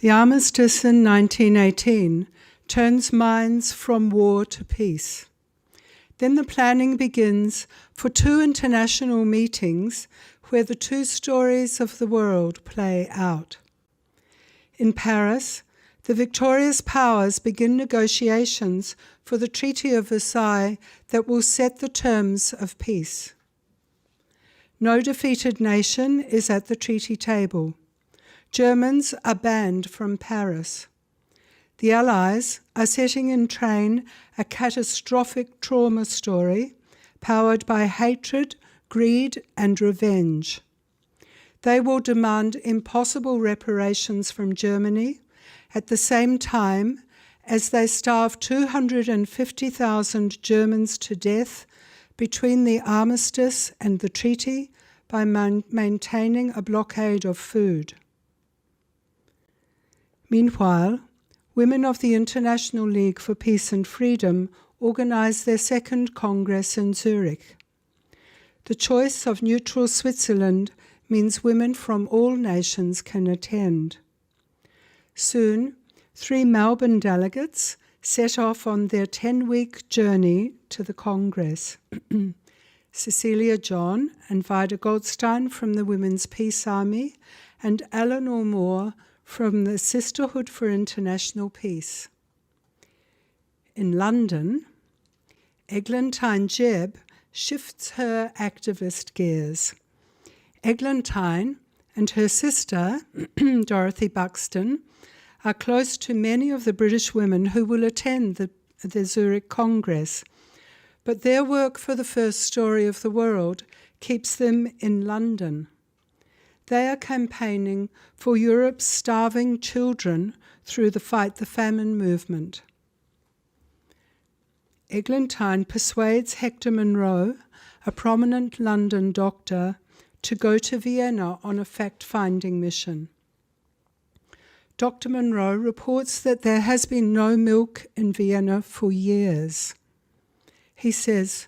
The armistice in 1918 turns minds from war to peace. Then the planning begins for 2 international meetings where the 2 stories of the world play out. In Paris, the victorious powers begin negotiations for the Treaty of Versailles that will set the terms of peace. No defeated nation is at the treaty table. Germans are banned from Paris. The Allies are setting in train a catastrophic trauma story powered by hatred, greed, and revenge. They will demand impossible reparations from Germany at the same time as they starve 250,000 Germans to death between the armistice and the treaty by maintaining a blockade of food. Meanwhile, women of the International League for Peace and Freedom organize their 2nd Congress in Zurich. The choice of neutral Switzerland means women from all nations can attend. Soon, 3 Melbourne delegates set off on their 10-week journey to the Congress. Cecilia John and Vida Goldstein from the Women's Peace Army and Eleanor Moore from the Sisterhood for International Peace. In London, Eglantine Jebb shifts her activist gears. Eglantine and her sister, Dorothy Buxton, are close to many of the British women who will attend the Zurich Congress, but their work for the first story of the world keeps them in London. They are campaigning for Europe's starving children through the Fight the Famine movement. Eglantine persuades Hector Munro, a prominent London doctor, to go to Vienna on a fact-finding mission. Dr. Munro reports that there has been no milk in Vienna for years. He says,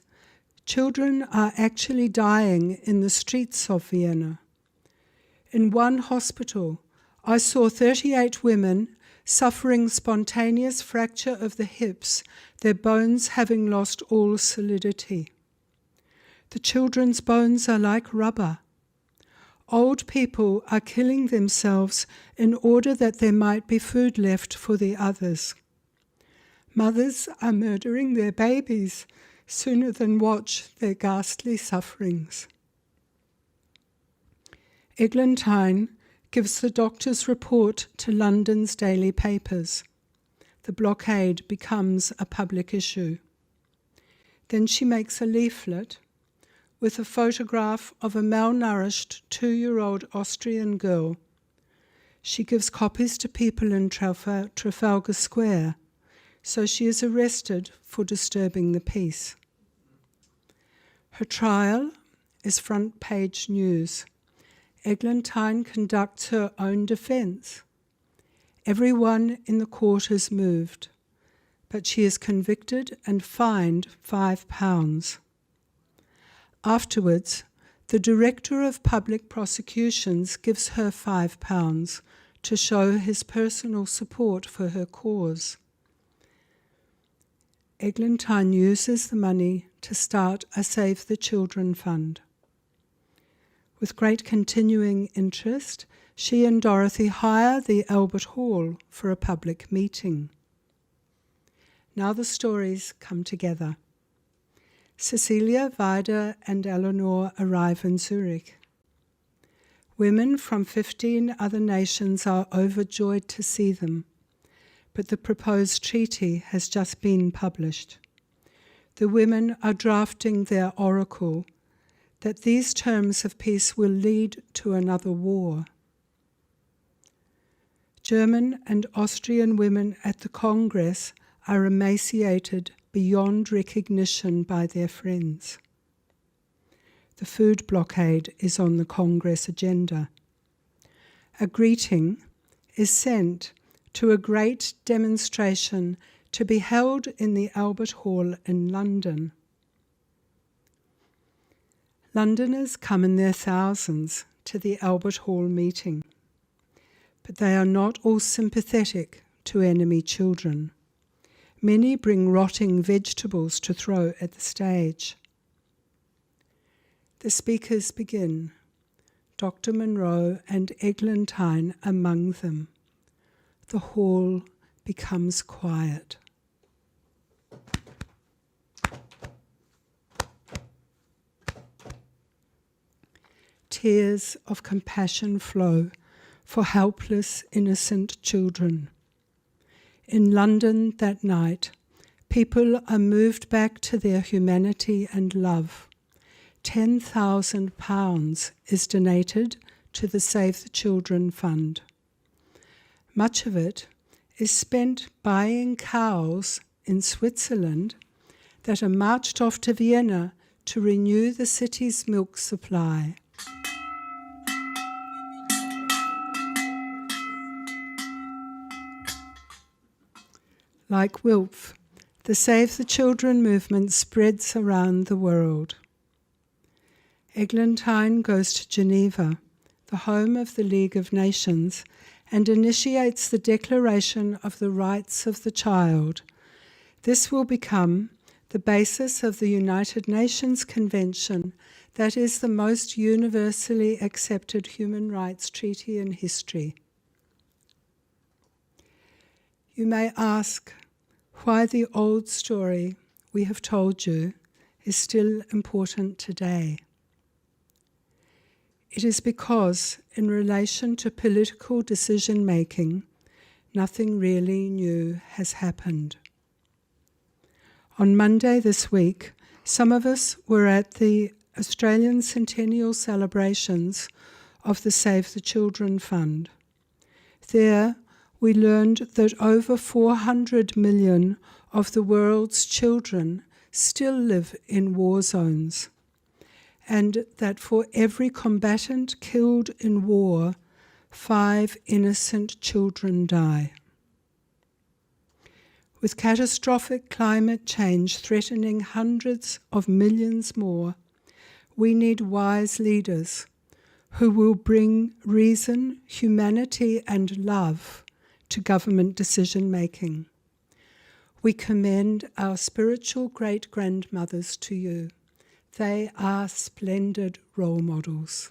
children are actually dying in the streets of Vienna. In one hospital, I saw 38 women suffering spontaneous fracture of the hips, their bones having lost all solidity. The children's bones are like rubber. Old people are killing themselves in order that there might be food left for the others. Mothers are murdering their babies sooner than watch their ghastly sufferings. Eglantine gives the doctor's report to London's daily papers. The blockade becomes a public issue. Then she makes a leaflet with a photograph of a malnourished 2-year-old Austrian girl. She gives copies to people in Trafalgar Square, so she is arrested for disturbing the peace. Her trial is front-page news. Eglantine conducts her own defense. Everyone in the court is moved, but she is convicted and fined £5. Afterwards, the Director of Public Prosecutions gives her £5 to show his personal support for her cause. Eglantine uses the money to start a Save the Children fund. With great continuing interest, she and Dorothy hire the Albert Hall for a public meeting. Now the stories come together. Cecilia, Vida, and Eleanor arrive in Zurich. Women from 15 other nations are overjoyed to see them, but the proposed treaty has just been published. The women are drafting their oracle that these terms of peace will lead to another war. German and Austrian women at the Congress are emaciated beyond recognition by their friends. The food blockade is on the Congress agenda. A greeting is sent to a great demonstration to be held in the Albert Hall in London. Londoners come in their thousands to the Albert Hall meeting. but they are not all sympathetic to enemy children. Many bring rotting vegetables to throw at the stage. The speakers begin, Dr. Monroe and Eglantine among them. The hall becomes quiet. Tears of compassion flow for helpless, innocent children. In London that night, people are moved back to their humanity and love. £10,000 is donated to the Save the Children Fund. Much of it is spent buying cows in Switzerland that are marched off to Vienna to renew the city's milk supply. Like Wilf, the Save the Children movement spreads around the world. Eglantine goes to Geneva, the home of the League of Nations, and initiates the Declaration of the Rights of the Child. This will become the basis of the United Nations Convention that is the most universally accepted human rights treaty in history. You may ask why the old story we have told you is still important today. It is because, in relation to political decision-making, nothing really new has happened. On Monday this week, some of us were at the Australian centennial celebrations of the Save the Children Fund. There, we learned that over 400 million of the world's children still live in war zones, and that for every combatant killed in war, 5 innocent children die. With catastrophic climate change threatening hundreds of millions more, we need wise leaders who will bring reason, humanity, and love to government decision-making. We commend our spiritual great-grandmothers to you. They are splendid role models.